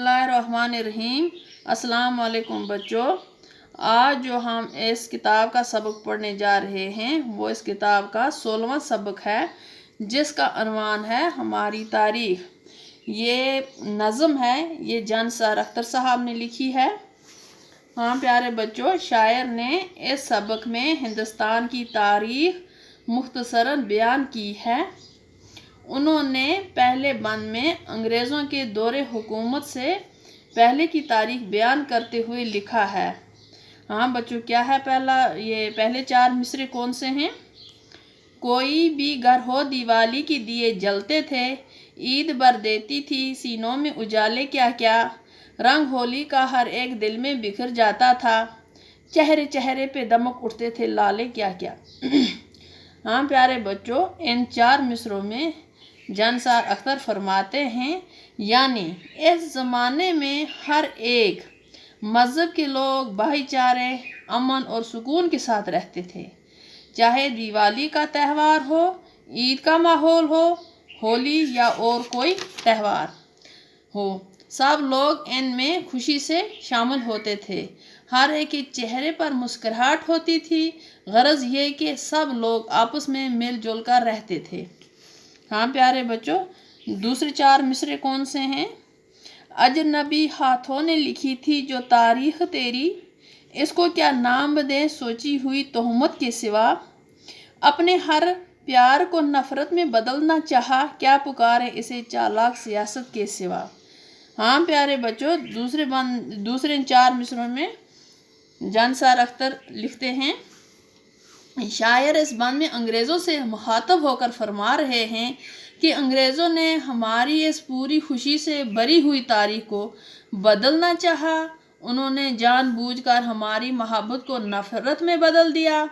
बिस्मिल्लाहिर्रहमानिर्रहीम। अस्सलाम वालेकुम बच्चों। आज जो हम इस किताब का सबक पढ़ने जा रहे हैं वो इस किताब का 16वां सबक है, जिसका अनवान है हमारी तारीख। ये नज़म है, ये जानिसार अख्तर साहब ने लिखी है। हाँ प्यारे बच्चों, शायर ने इस सबक में हिंदुस्तान की तारीख मुख्तसरन बयान की है। उन्होंने पहले बंद में अंग्रेज़ों के दौरे हुकूमत से पहले की तारीख बयान करते हुए लिखा है। हाँ बच्चों, क्या है ये पहले 4 मिसरे कौन से हैं? कोई भी घर हो दिवाली की दिए जलते थे, ईद भर देती थी सीनों में उजाले क्या क्या, रंग होली का हर एक दिल में बिखर जाता था, चेहरे चेहरे पे दमक उठते थे लाले क्या क्या। हाँ प्यारे बच्चों, इन 4 मिसरों में जानिसार अख्तर फरमाते हैं, यानी इस ज़माने में हर एक मज़हब के लोग भाईचारे, अमन और सुकून के साथ रहते थे। चाहे दिवाली का त्यौहार हो, ईद का माहौल हो, होली या और कोई त्यौहार हो, सब लोग इनमें खुशी से शामिल होते थे। हर एक के चेहरे पर मुस्कुराहट होती थी। गरज ये कि सब लोग आपस में मिलजुल कर रहते थे। हाँ प्यारे बच्चों, दूसरे 4 मिसरे कौन से हैं? अजनबी हाथों ने लिखी थी जो तारीख तेरी, इसको क्या नाम दें सोची हुई तोहमत के सिवा, अपने हर प्यार को नफरत में बदलना चाहा, क्या पुकारे इसे चालाक सियासत के सिवा। हाँ प्यारे बच्चों, दूसरे 4 मिसरों में जानिसार अख्तर लिखते हैं, शायर इस बंद में अंग्रेज़ों से मुखातब होकर फरमा रहे हैं कि अंग्रेज़ों ने हमारी इस पूरी खुशी से भरी हुई तारीख को बदलना चाहा। उन्होंने जानबूझकर हमारी मोहब्बत को नफ़रत में बदल दिया।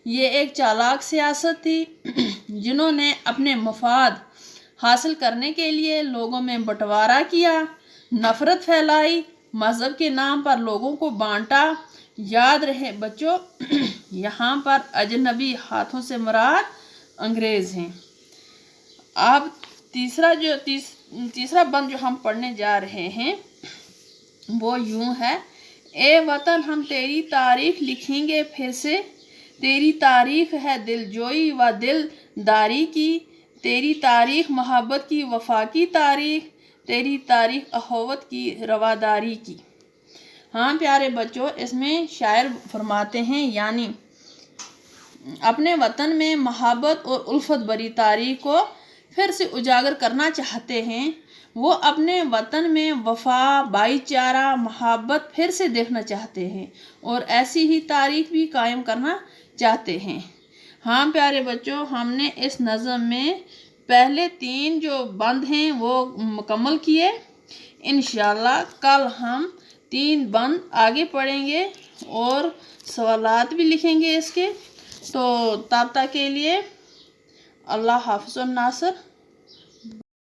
ये एक चालाक सियासत थी जिन्होंने अपने मफाद हासिल करने के लिए लोगों में बंटवारा किया, नफ़रत फैलाई, मज़हब के नाम पर लोगों को बांटा। याद रहे बच्चों, यहाँ पर अजनबी हाथों से मुराद अंग्रेज़ हैं। अब तीसरा बंद जो हम पढ़ने जा रहे हैं वो यूं है, ए वतन हम तेरी तारीख लिखेंगे फिर से, तेरी तारीख है दिलजोई व दिलदारी की, तेरी तारीख मोहब्बत की वफा की तारीख, तेरी तारीख अखोवत की रवादारी की। हाँ प्यारे बच्चों, इसमें शायर फरमाते हैं, यानी अपने वतन में मोहब्बत और उल्फत भरी तारीख को फिर से उजागर करना चाहते हैं। वो अपने वतन में वफा, भाईचारा, मोहब्बत फिर से देखना चाहते हैं और ऐसी ही तारीख भी कायम करना चाहते हैं। हाँ प्यारे बच्चों, हमने इस नज़म में पहले 3 जो बंद हैं वो मुकम्मल किए। इंशाअल्लाह कल हम 3 बंद आगे पढ़ेंगे और सवालात भी लिखेंगे इसके। तो तब तक के लिए अल्लाह हाफ़िज़ व नासर।